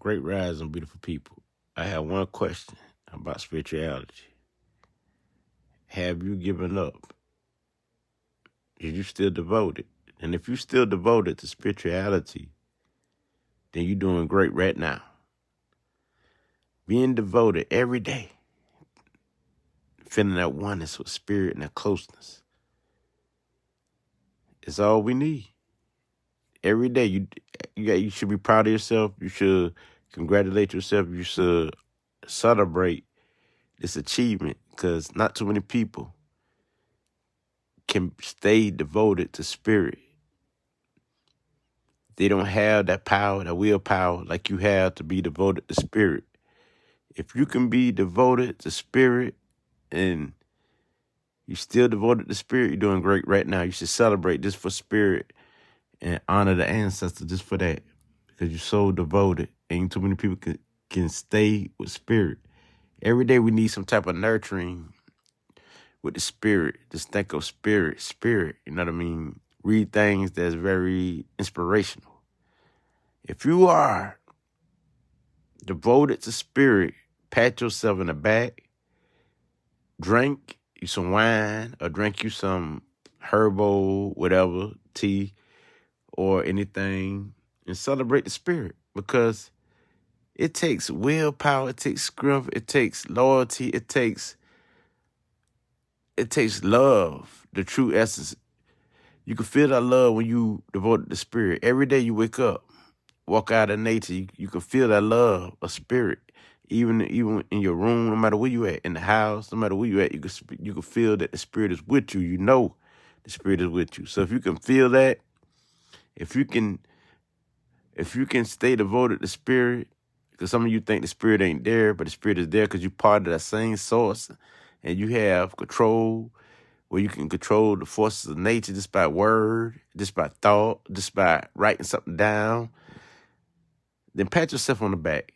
Great rising, beautiful people. I have one question about spirituality. Have you given up? Is you still devoted? And if you're still devoted to spirituality, then you're doing great right now. Being devoted every day, feeling that oneness with spirit and that closeness, is all we need. Every day, you should be proud of yourself. You should congratulate yourself. You should celebrate this achievement because not too many people can stay devoted to spirit. They don't have that power, that willpower like you have to be devoted to spirit. If you can be devoted to spirit and you still devoted to spirit, you're doing great right now. You should celebrate just for spirit and honor the ancestors just for that because you're so devoted. Ain't too many people can stay with spirit. Every day we need some type of nurturing with the spirit. Just think of spirit, you know what I mean? Read things that's very inspirational. If you are devoted to spirit, pat yourself in the back, drink you some wine or drink you some herbal, whatever, tea or anything, and celebrate the spirit because it takes willpower, it takes strength, it takes loyalty, it takes love, the true essence. You can feel that love when you devote to spirit. Every day you wake up, walk out of nature, you can feel that love of spirit. Even in your room, no matter where you at, in the house, no matter where you at, you can feel that the spirit is with you. You know the spirit is with you. So if you can feel that, if you can stay devoted to spirit, because some of you think the spirit ain't there, but the spirit is there because you're part of that same source and you have control where you can control the forces of nature just by word, just by thought, just by writing something down, then pat yourself on the back.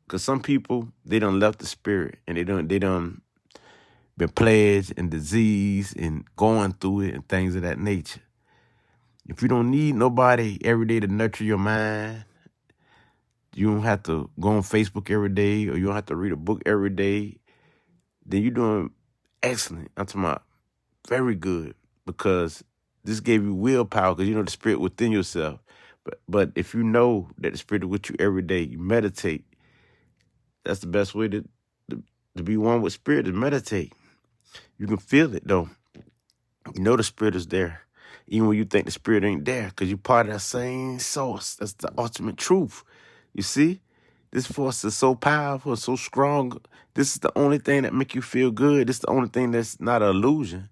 Because some people, they done left the spirit and they done been plagued and disease and going through it and things of that nature. If you don't need nobody every day to nurture your mind, you don't have to go on Facebook every day or you don't have to read a book every day, then you're doing excellent. I'm talking about very good because this gave you willpower because you know the spirit within yourself. But if you know that the spirit is with you every day, you meditate. That's the best way to be one with spirit, is meditate. You can feel it, though. You know the spirit is there, even when you think the spirit ain't there, because you're part of that same source. That's the ultimate truth. You see? This force is so powerful, so strong. This is the only thing that make you feel good. This is the only thing that's not an illusion.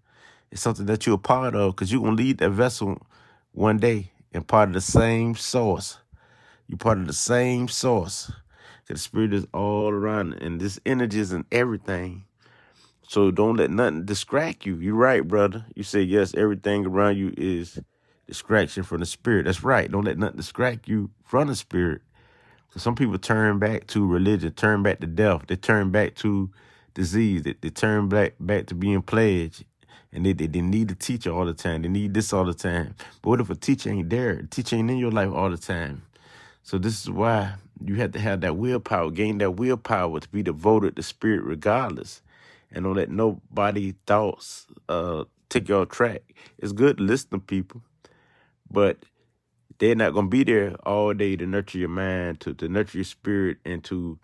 It's something that you're a part of, because you're going to lead that vessel one day and part of the same source. You're part of the same source. The spirit is all around, and this energy is in everything. So don't let nothing distract you. You're right, brother. You say, yes, everything around you is distraction from the spirit. That's right. Don't let nothing distract you from the spirit. So some people turn back to religion, turn back to death. They turn back to disease. They turn back to being pledged. And they need a teacher all the time. They need this all the time. But what if a teacher ain't there? A teacher ain't in your life all the time. So this is why you have to have that willpower, gain that willpower to be devoted to spirit regardless. And don't let nobody thoughts take you off track. It's good to listen to people, but they're not going to be there all day to nurture your mind, to nurture your spirit, and to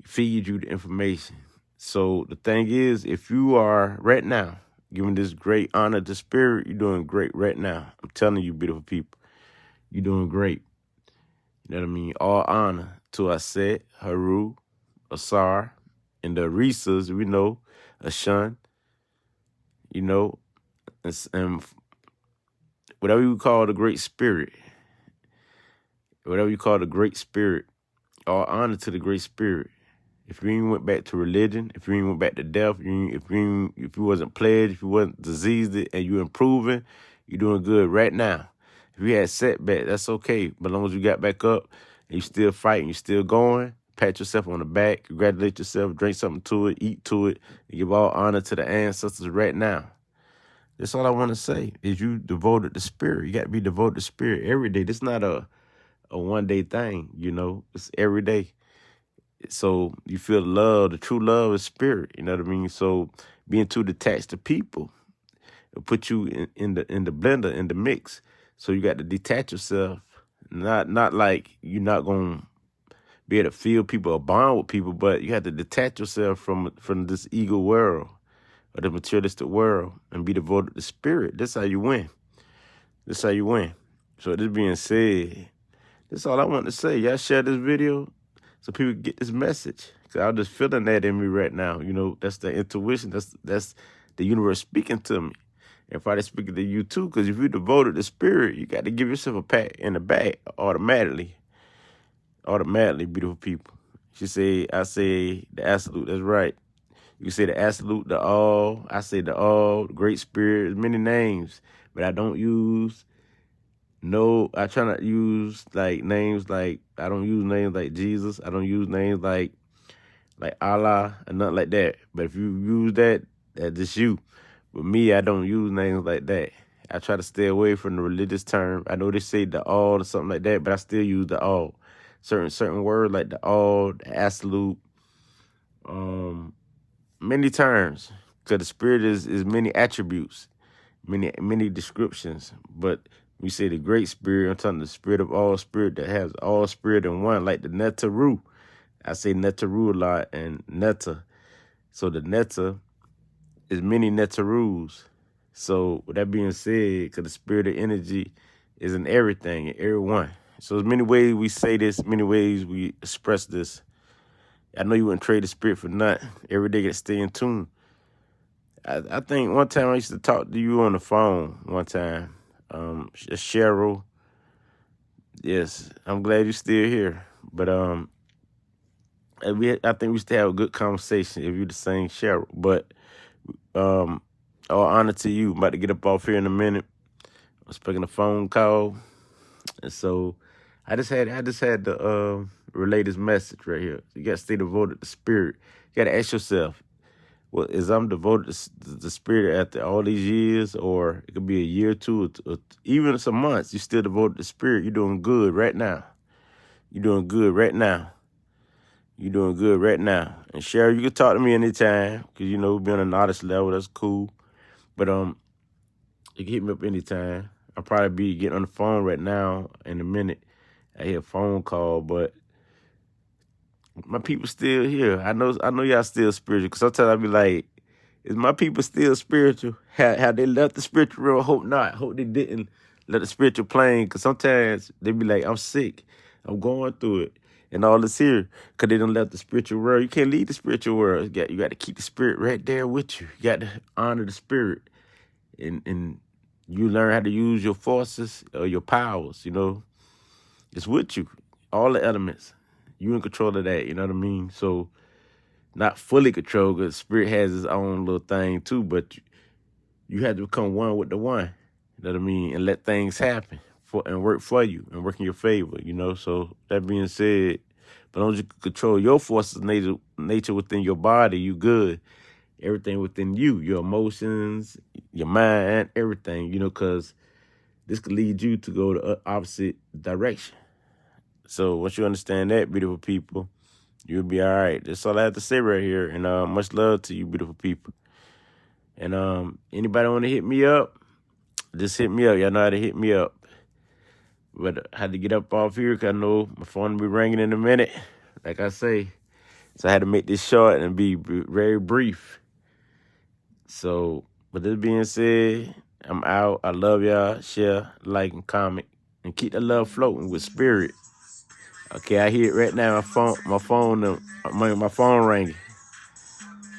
feed you the information. So the thing is, if you are right now giving this great honor to spirit, you're doing great right now. I'm telling you, beautiful people, you're doing great. You know what I mean? All honor to Aset, Haru, Asar, and the Arisas, we know, Ashun, you know, and whatever you call the great spirit, all honor to the great spirit. If you even went back to religion, if you even went back to death, if you wasn't pledged, if you wasn't diseased and you improving, you're doing good right now. If you had setback, that's okay. But as long as you got back up and you still fighting, you still going, pat yourself on the back, congratulate yourself, drink something to it, eat to it, and give all honor to the ancestors right now. That's all I want to say is you devoted to spirit. You got to be devoted to spirit every day. This is not a a one day thing. You know, it's every day. So you feel the love, the true love is spirit. You know what I mean? So being too detached to people, it'll put you in the blender, in the mix. So you got to detach yourself. Not like you're not gonna be able to feel people or bond with people, but you have to detach yourself from this ego world or the materialistic world and be devoted to spirit. That's how you win. That's how you win. So this being said, that's all I want to say. Y'all share this video so people get this message. Cause I'm just feeling that in me right now. You know, that's the intuition. That's the universe speaking to me. And probably speaking to you too. Cause if you're devoted to spirit, you got to give yourself a pat in the back automatically. Automatically, beautiful people. I say the absolute. That's right. You say the absolute, the all. I say the all, the great spirit. There's many names, but I don't use. No, I try not to use names like I don't use names like Jesus. I don't use names like Allah and nothing like that. But if you use that, that's just you. But me, I don't use names like that. I try to stay away from the religious term. I know they say the all or something like that, but I still use the all. Certain words like the all, the absolute, many terms. Because the spirit is many attributes, many descriptions. But we say the great spirit, I'm talking the spirit of all spirit that has all spirit in one, like the Netaru. I say Netaru a lot and Neta. So the Neta is many Netarus. So with that being said, because the spirit of energy is in everything, in everyone. So there's many ways we say this, many ways we express this. I know you wouldn't trade the spirit for nothing. Every day you got to stay in tune. I think one time I used to talk to you on the phone one time. Cheryl. Yes, I'm glad you're still here. But I think we used to have a good conversation if you're the same Cheryl. But all honor to you. I'm about to get up off here in a minute. I'm expecting a phone call. And so I just had to relay this message right here. You got to stay devoted to spirit. You got to ask yourself, well, is I'm devoted to the spirit after all these years, or it could be a year or two, or even some months, you still devoted to spirit. You're doing good right now. You're doing good right now. You're doing good right now. And Cheryl, you can talk to me anytime, because, you know, being on an artist level, that's cool. But you can hit me up anytime. I'll probably be getting on the phone right now in a minute. I hear a phone call, but my people still here. I know y'all still spiritual. Cause sometimes I be like, is my people still spiritual? Have they left the spiritual realm? Hope not. Hope they didn't let the spiritual plane. Cause sometimes they be like, I'm sick. I'm going through it. And all this here. Cause they done left the spiritual world. You can't leave the spiritual world. You got to keep the spirit right there with you. You got to honor the spirit. And you learn how to use your forces or your powers, you know. It's with you. All the elements. You in control of that, you know what I mean? So, not fully control, because spirit has its own little thing too, but you have to become one with the one, you know what I mean? And let things happen and work for you and work in your favor, you know? So, that being said, but long as you control your forces, nature within your body, you good. Everything within you, your emotions, your mind, everything, you know, because this could lead you to go the opposite direction. So once you understand that, beautiful people, you'll be all right. That's all I have to say right here. And much love to you, beautiful people. And anybody want to hit me up, just hit me up. Y'all know how to hit me up. But I had to get up off here because I know my phone will be ringing in a minute, like I say. So I had to make this short and be very brief. So with this being said, I'm out. I love y'all. Share, like, and comment. And keep the love floating with spirit. Okay, I hear it right now. My phone ringing.